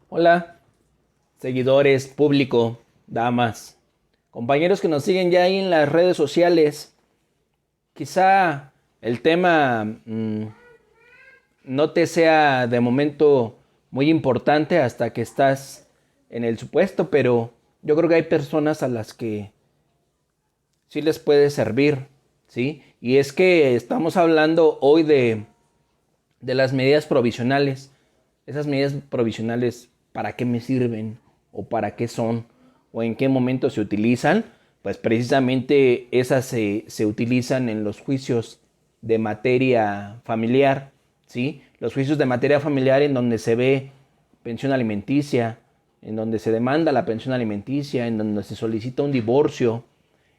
Hola, seguidores, público, damas, compañeros que nos siguen ya ahí en las redes sociales. Quizá el tema no te sea de momento muy importante hasta que estás en el supuesto, pero yo creo que hay personas a las que sí les puede servir, ¿sí? Y es que estamos hablando hoy de las medidas provisionales. Esas medidas provisionales, ¿para qué me sirven? ¿O para qué son? ¿O en qué momento se utilizan? Pues precisamente esas se utilizan en los juicios de materia familiar, ¿sí? Los juicios de materia familiar en donde se ve pensión alimenticia, en donde se demanda la pensión alimenticia, en donde se solicita un divorcio,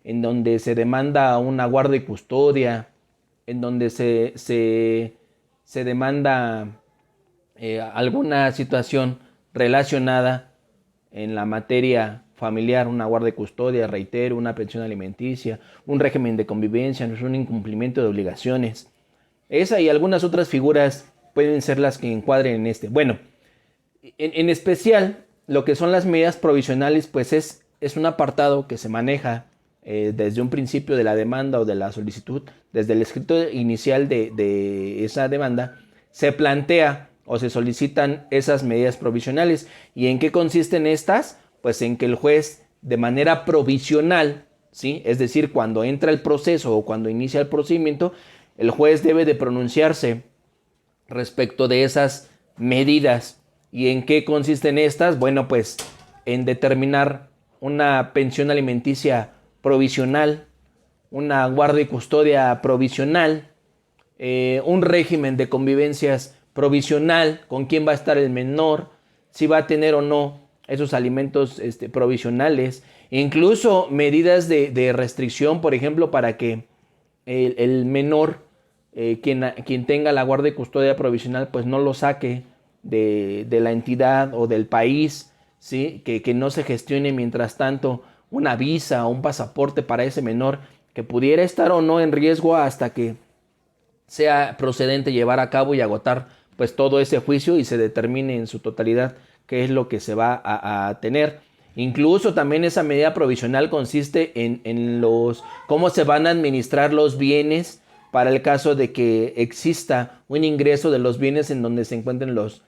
en donde se demanda una guarda y custodia, en donde se demanda alguna situación relacionada en la materia familiar, una guarda y custodia, reitero, una pensión alimenticia, un régimen de convivencia, un incumplimiento de obligaciones. Esa y algunas otras figuras pueden ser las que encuadren en este. Bueno, en especial lo que son las medidas provisionales, pues es un apartado que se maneja desde un principio de la demanda o de la solicitud, desde el escrito inicial de esa demanda, se plantea o se solicitan esas medidas provisionales. ¿Y en qué consisten estas? Pues en que el juez de manera provisional, ¿sí? Es decir, cuando entra el proceso o cuando inicia el procedimiento, el juez debe de pronunciarse respecto de esas medidas. ¿Y en qué consisten estas? Bueno, pues en determinar una pensión alimenticia provisional, una guarda y custodia provisional, un régimen de convivencias provisional, con quién va a estar el menor, si va a tener o no esos alimentos provisionales, incluso medidas de restricción, por ejemplo, para que el menor, quien tenga la guardia y custodia provisional, pues no lo saque de la entidad o del país, ¿sí? Que no se gestione mientras tanto una visa o un pasaporte para ese menor que pudiera estar o no en riesgo hasta que sea procedente llevar a cabo y agotar pues todo ese juicio y se determine en su totalidad qué es lo que se va a tener. Incluso también esa medida provisional consiste en los cómo se van a administrar los bienes para el caso de que exista un ingreso de los bienes en donde se encuentren los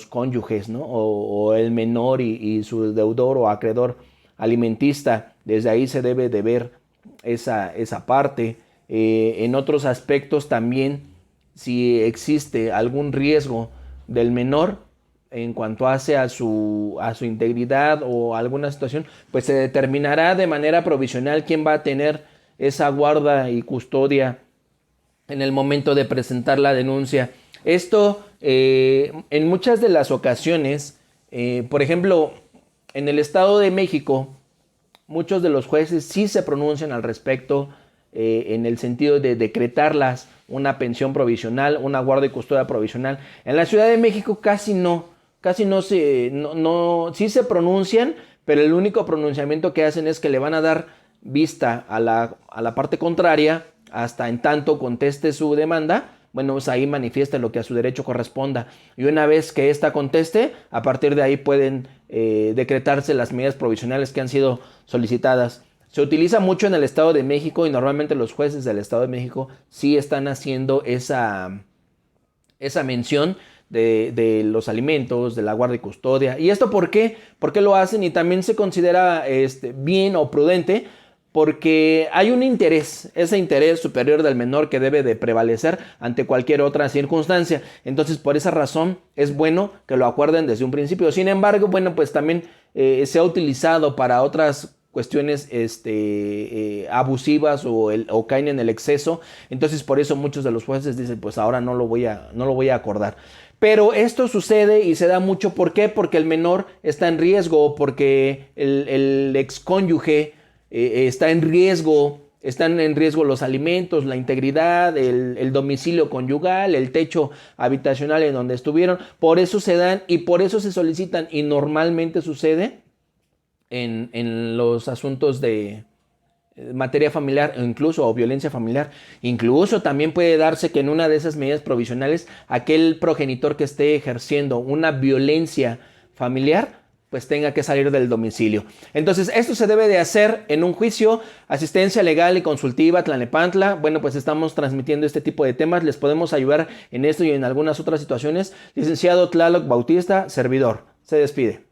cónyuges, ¿no? O el menor y su deudor o acreedor alimentista. Desde ahí se debe de ver esa parte. En otros aspectos también, si existe algún riesgo del menor en cuanto hace a su integridad o alguna situación, pues se determinará de manera provisional quién va a tener esa guarda y custodia en el momento de presentar la denuncia. Esto en muchas de las ocasiones, por ejemplo, en el Estado de México, muchos de los jueces sí se pronuncian al respecto en el sentido de decretarlas una pensión provisional, una guarda y custodia provisional. En la Ciudad de México casi no sí se pronuncian, pero el único pronunciamiento que hacen es que le van a dar vista a la parte contraria hasta en tanto conteste su demanda. Bueno, pues ahí manifiesta lo que a su derecho corresponda. Y una vez que ésta conteste, a partir de ahí pueden decretarse las medidas provisionales que han sido solicitadas. Se utiliza mucho en el Estado de México y normalmente los jueces del Estado de México sí están haciendo esa mención de los alimentos, de la guardia y custodia. ¿Y esto por qué? ¿Por qué lo hacen? Y también se considera bien o prudente porque hay un interés, ese interés superior del menor que debe de prevalecer ante cualquier otra circunstancia. Entonces, por esa razón, es bueno que lo acuerden desde un principio. Sin embargo, bueno, pues también se ha utilizado para otras cuestiones abusivas o caen en el exceso. Entonces, por eso muchos de los jueces dicen, pues ahora no lo voy a acordar. Pero esto sucede y se da mucho, ¿por qué? Porque el menor está en riesgo, porque el excónyuge está en riesgo, están en riesgo los alimentos, la integridad, el domicilio conyugal, el techo habitacional en donde estuvieron. Por eso se dan y por eso se solicitan y normalmente sucede en los asuntos de materia familiar o incluso o violencia familiar. Incluso también puede darse que en una de esas medidas provisionales aquel progenitor que esté ejerciendo una violencia familiar pues tenga que salir del domicilio. Entonces, esto se debe de hacer en un juicio, asistencia legal y consultiva, Tlalnepantla. Bueno, pues estamos transmitiendo este tipo de temas, les podemos ayudar en esto y en algunas otras situaciones. Licenciado Tlaloc Bautista, servidor, se despide.